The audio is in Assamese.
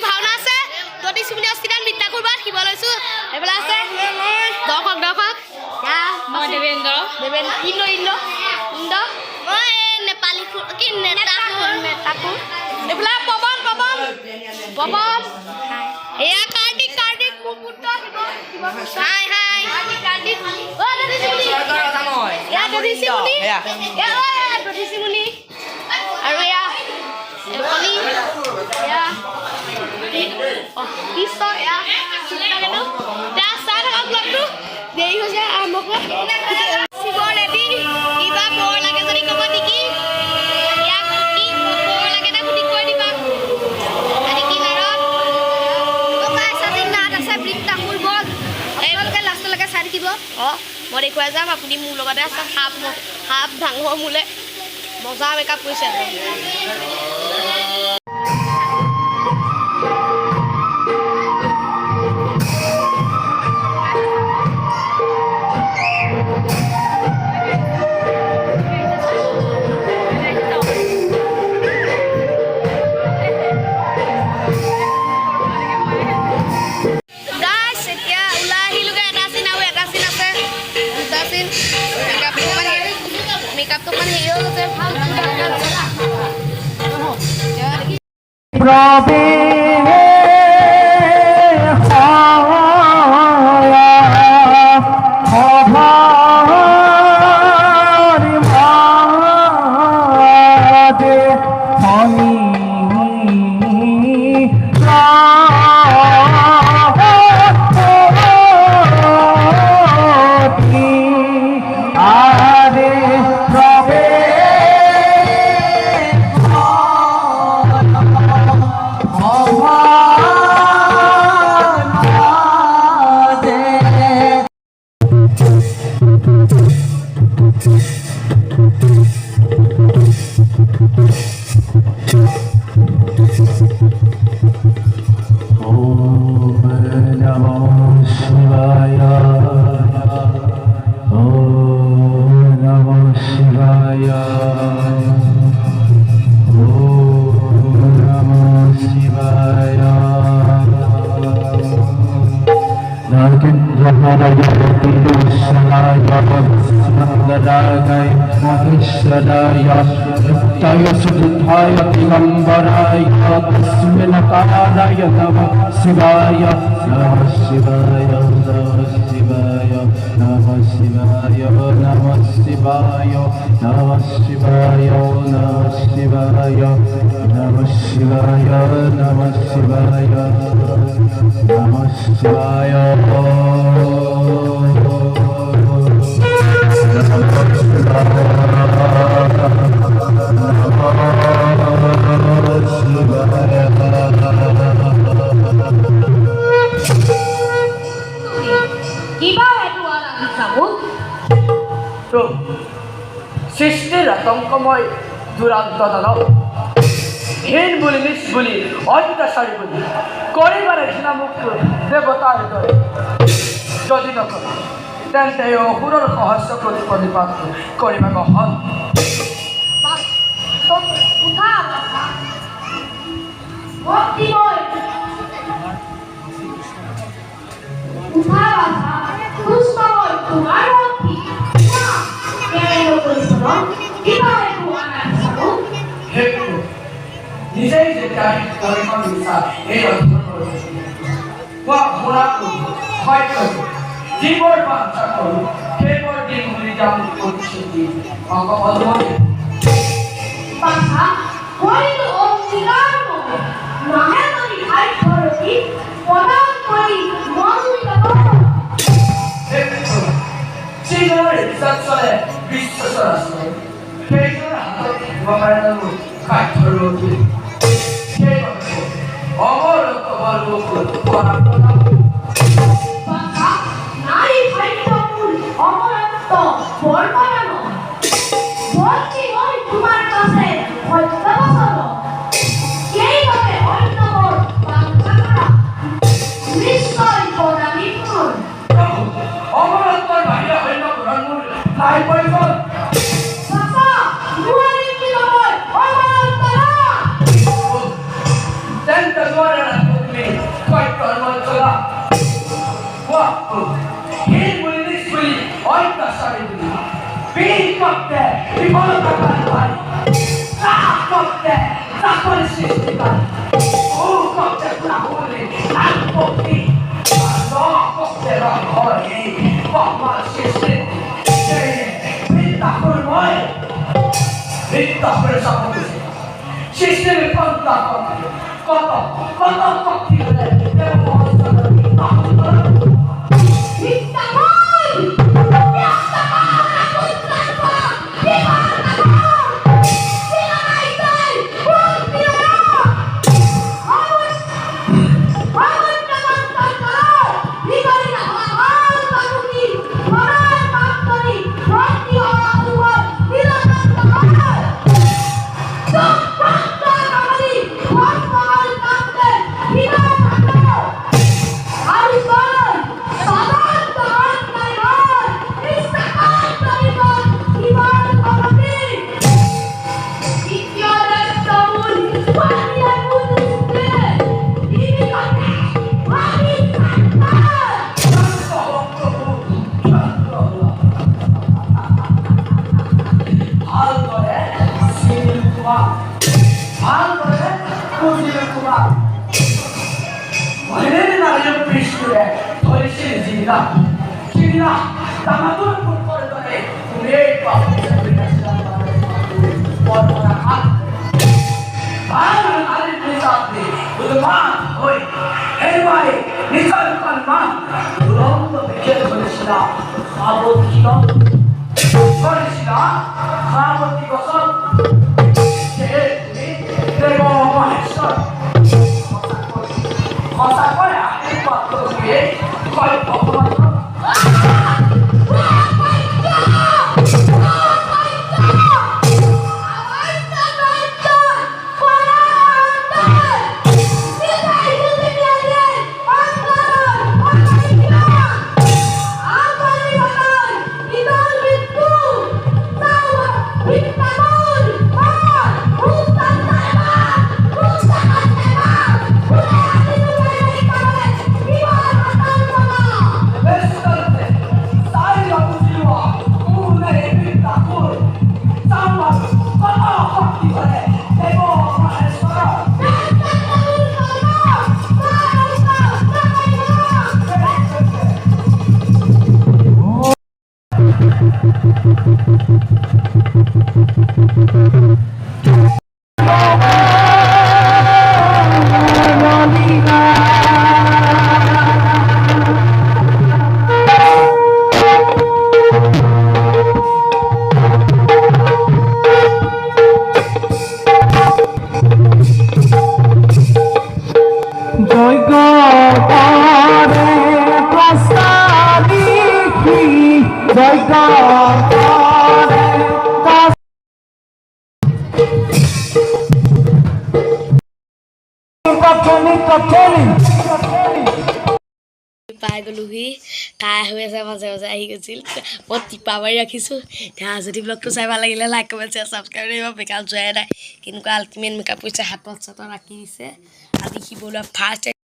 ভাওনা আছে যদি সুমিনি অস্তিদান বিদ্যা কৰবাত শিব লৈছো এবেলা আছে দৰ্শক মই দেবেন্দ্ৰ ইন্দ্ৰ মই নেপালী কি নেতাকো এবেলা পৱন এয়া কাৰ্তিক মোৰ পুত্ৰ শিব হাই কাৰ্তিক ও দধিচিমুনি আৰু এয়া কলি এয়া কৃষ্ণ এয়া চাই থকা ব্লগটো দেৰি হৈছে আৰম্ভ কৰা শিৱৰ ৰেডি কিবা বৰ লাগে যদি ক'ব নেকি ইয়াক কি বৰ লাগে না সুধি কৈ দিবা আৰু কি কাৰণ টকা চাৰি নাট আছে বৃত্তা কৰিব এইলৈকে লাষ্টলৈকে চাই থাকিব মই দেখুৱাই যাম আপুনি মোৰ লগতে আছে সাপ ডাঙৰ মোলে মজা মেকআপ কৰিছে মেকআপটো মানে হেৰি হৈ গৈছে ভাল সৃষ্টিৰ আতংকময় দুৰান্ত দানৱ হীন বুলি নিচ বুলি অত্যাচাৰী বুলি কৰিবাৰে ঘৃণা মোক দেৱতাৰ দৰে যদি নকৰে তেন্তে এই অসুৰৰ সহস্ৰ প্ৰতি প্ৰতিপাত কৰিবা গহন নিজেই যেতিয়া পৰিমাণ বিচাৰ এই যিবোৰ বাঞ্চা কৰোঁ সেইবোৰ দিন বুলি যাম প্ৰতিশ্ৰুতি যিজনৰ ইচ্ছাত চলে বিশ্ব চৰাচৰ সেইজনৰ হাতত থাকিব পাৰে কাঠৰ অমরত্ব নারী ভাইটমূল অমরত্ব বর্ণানো বলছি ওই তোমার কাছে অত্যাবসর এইভাবে অন্যমর বাঞ্ছা করা নিশ্চয় করা নিপুণ অমরত্বর বাহিরে অন্য গ্রহণমূল নাই পরিবর্তন Tenta agora অত্যাচারী বলি বীর করতে বিফলতা পাই করতে চাকরি সৃষ্টি পাই ও করতে পুরা বললে আত্মপক্তি করতে হয় বাবার শেষে মিথ্যা করে সামনে সিস্টেমে কত কত কত শক্তি হলে পাই গ'লোহি কাই হৈ আছে মাজে মাজে আহি গৈছিল মই টিপা মাৰি ৰাখিছোঁ এতিয়া যদি ব্লগটো চাই ভাল লাগিলে লাইক কমেণ্ট শ্বেয়াৰ ছাবস্ক্ৰাইব কৰিব মেকআপ যোৱাই নাই কিন্তু আল্টিমেট মেকআপ কৰিছে হাতত চাতত ৰাখি দিছে আজি শিৱলৈ ফাৰ্ষ্ট